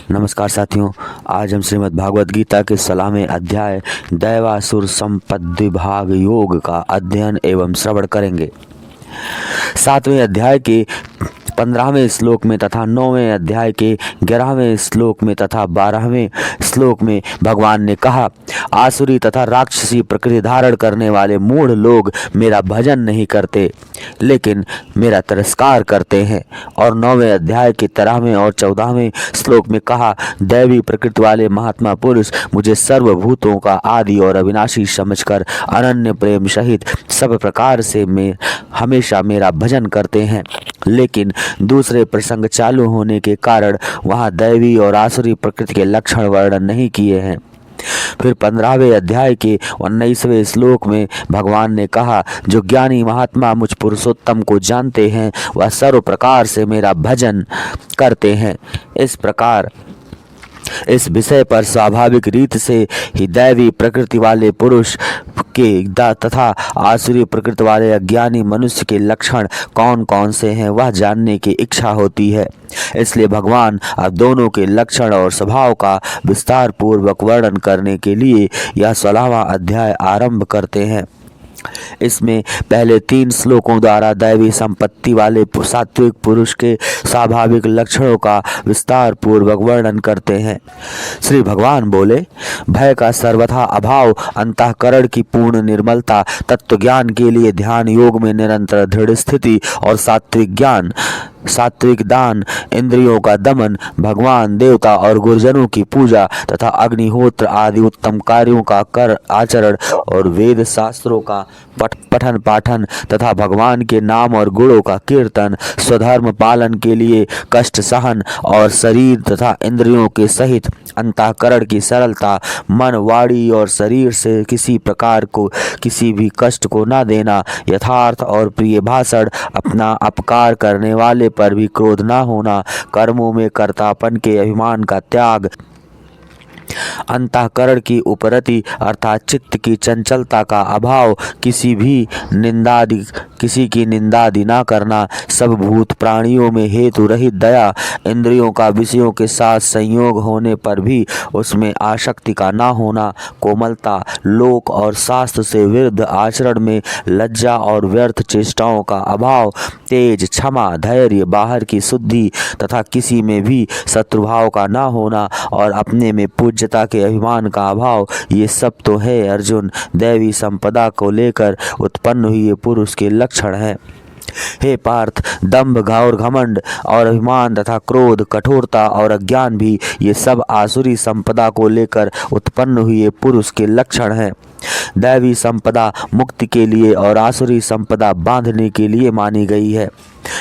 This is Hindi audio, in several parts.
नमस्कार साथियों, आज हम श्रीमद् भागवत गीता के 16वें अध्याय दैवासुर संपद भाग योग का अध्ययन एवं श्रवण करेंगे। 7वें अध्याय के 15वें श्लोक में तथा 9वें अध्याय के 11वें श्लोक में तथा 12वें श्लोक में भगवान ने कहा, आसुरी तथा राक्षसी प्रकृति धारण करने वाले मूढ़ लोग मेरा भजन नहीं करते लेकिन मेरा तिरस्कार करते हैं। और 9वें अध्याय के 13वें और 14वें श्लोक में कहा, दैवी प्रकृति वाले महात्मा पुरुष मुझे सर्वभूतों का आदि और अविनाशी समझकर अनन्य प्रेम सहित सब प्रकार से हमेशा मेरा भजन करते हैं। लेकिन दूसरे प्रसंग चालू होने के कारण वहाँ दैवी और आसुरी प्रकृति के लक्षण वर्णन नहीं किए हैं। फिर 15वें अध्याय के 19वें श्लोक में भगवान ने कहा, जो ज्ञानी महात्मा मुझ पुरुषोत्तम को जानते हैं वह सर्व प्रकार से मेरा भजन करते हैं। इस प्रकार इस विषय पर स्वाभाविक रीत से ही दैवी प्रकृति वाले पुरुष के तथा आसुरी प्रकृति वाले अज्ञानी मनुष्य के लक्षण कौन कौन से हैं वह जानने की इच्छा होती है। इसलिए भगवान अब दोनों के लक्षण और स्वभाव का विस्तार पूर्वक वर्णन करने के लिए यह 16वां अध्याय आरंभ करते हैं। इसमें पहले 3 श्लोकों द्वारा दैवी संपत्ति वाले सात्विक पुरुष के स्वाभाविक लक्षणों का विस्तार पूर्वक वर्णन करते हैं। श्री भगवान बोले, भय का सर्वथा अभाव, अंतःकरण की पूर्ण निर्मलता, तत्व ज्ञान के लिए ध्यान योग में निरंतर दृढ़ स्थिति और सात्विक दान, इंद्रियों का दमन, भगवान देवता और गुरुजनों की पूजा तथा अग्निहोत्र आदि उत्तम कार्यों का कर आचरण और वेद शास्त्रों का पठन पाठन तथा भगवान के नाम और गुणों का कीर्तन, स्वधर्म पालन के लिए कष्ट सहन और शरीर तथा इंद्रियों के सहित अंतःकरण की सरलता, मन वाणी और शरीर से किसी प्रकार को किसी भी कष्ट को न देना, यथार्थ और प्रिय भाषण, अपना अपकार करने वाले पर भी क्रोध न होना, कर्मों में कर्तापन के अभिमान का त्याग, अंतःकरण की उपरति अर्थात चित्त की चंचलता का अभाव, किसी की निंदादि न करना, सब भूत प्राणियों में हेतु रहित दया, इंद्रियों का विषयों के साथ संयोग होने पर भी उसमें आसक्ति का न होना, कोमलता, लोक और शास्त्र से विरुद्ध आचरण में लज्जा और व्यर्थ चेष्टाओं का अभाव, तेज, क्षमा, धैर्य, बाहर की शुद्धि तथा किसी में भी शत्रुभाव का न होना और अपने में पूज्यता के अभिमान का अभाव, ये सब तो है अर्जुन दैवी संपदा को लेकर उत्पन्न हुए पुरुष के लक्षण हैं। हे पार्थ, दंभ, घोर घमंड और अभिमान तथा क्रोध, कठोरता और अज्ञान भी ये सब आसुरी संपदा को लेकर उत्पन्न हुए पुरुष के लक्षण हैं। दैवी संपदा मुक्ति के लिए और आसुरी संपदा बांधने के लिए मानी गई है।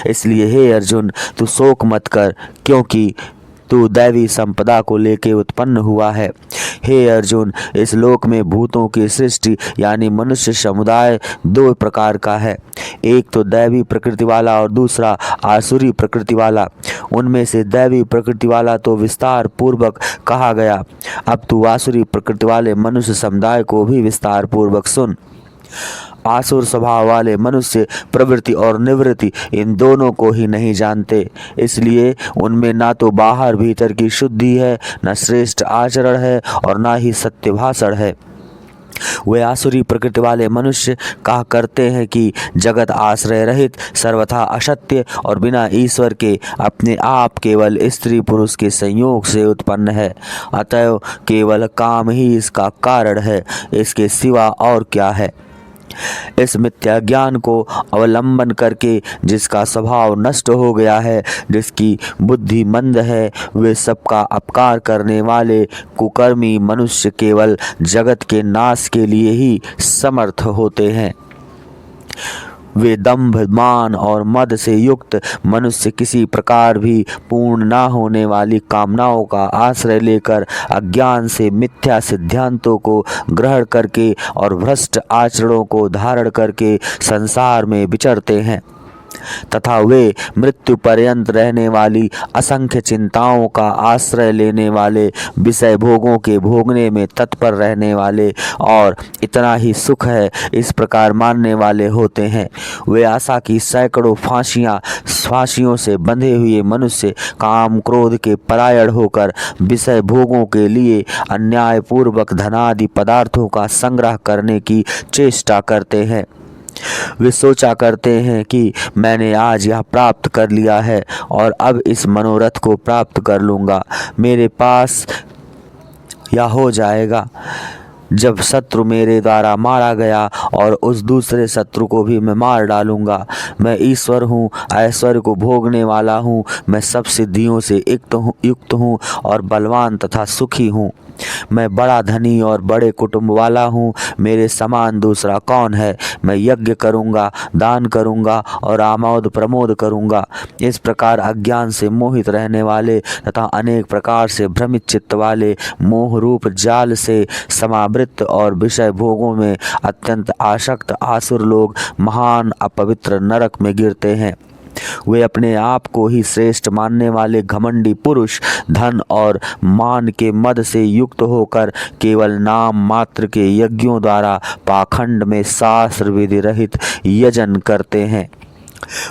इसलिए हे अर्जुन, तू शोक मत कर, क्योंकि तू दैवी संपदा को लेके उत्पन्न हुआ है। हे अर्जुन, इस लोक में भूतों की सृष्टि यानी मनुष्य समुदाय 2 प्रकार का है, एक तो दैवी प्रकृति वाला और दूसरा आसुरी प्रकृति वाला। उनमें से दैवी प्रकृति वाला तो विस्तार पूर्वक कहा गया, अब तू आसुरी प्रकृति वाले मनुष्य समुदाय को भी विस्तार पूर्वक सुन। आसुर स्वभाव वाले मनुष्य प्रवृत्ति और निवृत्ति इन दोनों को ही नहीं जानते, इसलिए उनमें ना तो बाहर भीतर की शुद्धि है, न श्रेष्ठ आचरण है और ना ही सत्य भाषण है। वे आसुरी प्रकृति वाले मनुष्य कहा करते हैं कि जगत आश्रय रहित, सर्वथा असत्य और बिना ईश्वर के अपने आप केवल स्त्री पुरुष के संयोग से उत्पन्न है, अतएव केवल काम ही इसका कारण है, इसके सिवा और क्या है। इस मिथ्या ज्ञान को अवलंबन करके जिसका स्वभाव नष्ट हो गया है, जिसकी बुद्धि मंद है, वे सबका अपकार करने वाले कुकर्मी मनुष्य केवल जगत के नाश के लिए ही समर्थ होते हैं। वे दंभ, मान और मद से युक्त मनुष्य किसी प्रकार भी पूर्ण न होने वाली कामनाओं का आश्रय लेकर अज्ञान से मिथ्या सिद्धांतों को ग्रहण करके और भ्रष्ट आचरणों को धारण करके संसार में विचरते हैं। तथा वे मृत्यु पर्यंत रहने वाली असंख्य चिंताओं का आश्रय लेने वाले, विषय भोगों के भोगने में तत्पर रहने वाले और इतना ही सुख है इस प्रकार मानने वाले होते हैं। वे आशा की सैकड़ों फांसियों से बंधे हुए मनुष्य काम क्रोध के परायण होकर विषय भोगों के लिए अन्यायपूर्वक धनादि पदार्थों का संग्रह करने की चेष्टा करते हैं। वे सोचा करते हैं कि मैंने आज यह प्राप्त कर लिया है और अब इस मनोरथ को प्राप्त कर लूँगा, मेरे पास यह हो जाएगा। जब शत्रु मेरे द्वारा मारा गया और उस दूसरे शत्रु को भी मैं मार डालूंगा। मैं ईश्वर हूँ, ऐश्वर्य को भोगने वाला हूँ, मैं सब सिद्धियों से युक्त हूँ और बलवान तथा सुखी हूँ। मैं बड़ा धनी और बड़े कुटुंब वाला हूँ, मेरे समान दूसरा कौन है। मैं यज्ञ करूँगा, दान करूँगा और आमोद प्रमोद करूँगा। इस प्रकार अज्ञान से मोहित रहने वाले तथा अनेक प्रकार से भ्रमित चित्त वाले, मोह रूप जाल से समावृत और विषय भोगों में अत्यंत आसक्त आसुर लोग महान अपवित्र नरक में गिरते हैं। वे अपने आप को ही श्रेष्ठ मानने वाले घमंडी पुरुष धन और मान के मद से युक्त होकर केवल नाम मात्र के यज्ञों द्वारा पाखंड में शास्त्र विधि रहित यजन करते हैं।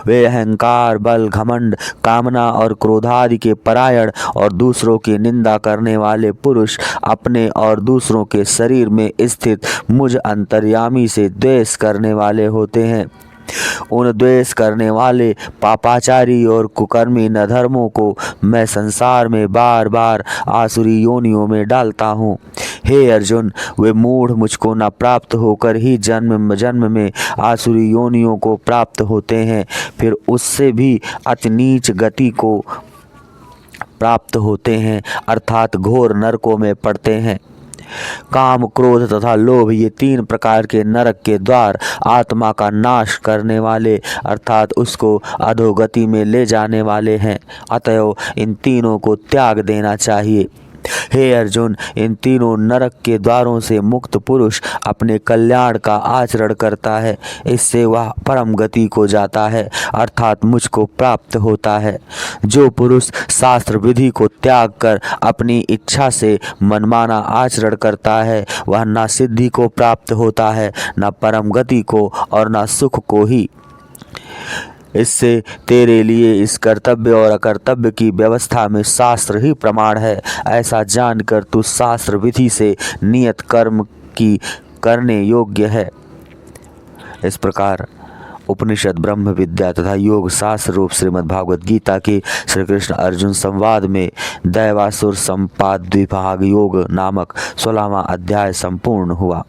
वे अहंकार, बल, घमंड, कामना और क्रोधादि के परायण और दूसरों की निंदा करने वाले पुरुष अपने और दूसरों के शरीर में स्थित मुझ अंतर्यामी से द्वेष करने वाले होते हैं। उन द्वेष करने वाले पापाचारी और कुकर्मी नधर्मों को मैं संसार में बार बार आसुरी योनियों में डालता हूँ। हे अर्जुन, वे मूढ़ मुझको न प्राप्त होकर ही जन्म जन्म में आसुरी योनियों को प्राप्त होते हैं, फिर उससे भी अति नीच गति को प्राप्त होते हैं, अर्थात घोर नरकों में पड़ते हैं। काम, क्रोध तथा लोभ ये तीन प्रकार के नरक के द्वार आत्मा का नाश करने वाले अर्थात उसको अधोगति में ले जाने वाले हैं। अतएव इन तीनों को त्याग देना चाहिए। हे अर्जुन, इन तीनों नरक के द्वारों से मुक्त पुरुष अपने कल्याण का आचरण करता है, इससे वह परम गति को जाता है अर्थात मुझको प्राप्त होता है। जो पुरुष शास्त्र विधि को त्याग कर अपनी इच्छा से मनमाना आचरण करता है वह न सिद्धि को प्राप्त होता है, न परम गति को और न सुख को ही। इससे तेरे लिए इस कर्तव्य और अकर्तव्य की व्यवस्था में शास्त्र ही प्रमाण है, ऐसा जानकर तू शास्त्र विधि से नियत कर्म की करने योग्य है। इस प्रकार उपनिषद, ब्रह्म विद्या तथा योग शास्त्र रूप श्रीमद् भागवत गीता के श्री कृष्ण अर्जुन संवाद में दैवासुर संपाद्विभाग योग नामक 16वां अध्याय संपूर्ण हुआ।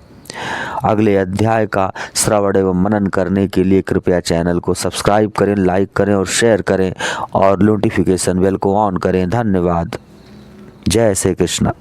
अगले अध्याय का श्रवण एवं मनन करने के लिए कृपया चैनल को सब्सक्राइब करें, लाइक करें और शेयर करें और नोटिफिकेशन बेल को ऑन करें। धन्यवाद। जय श्री कृष्ण।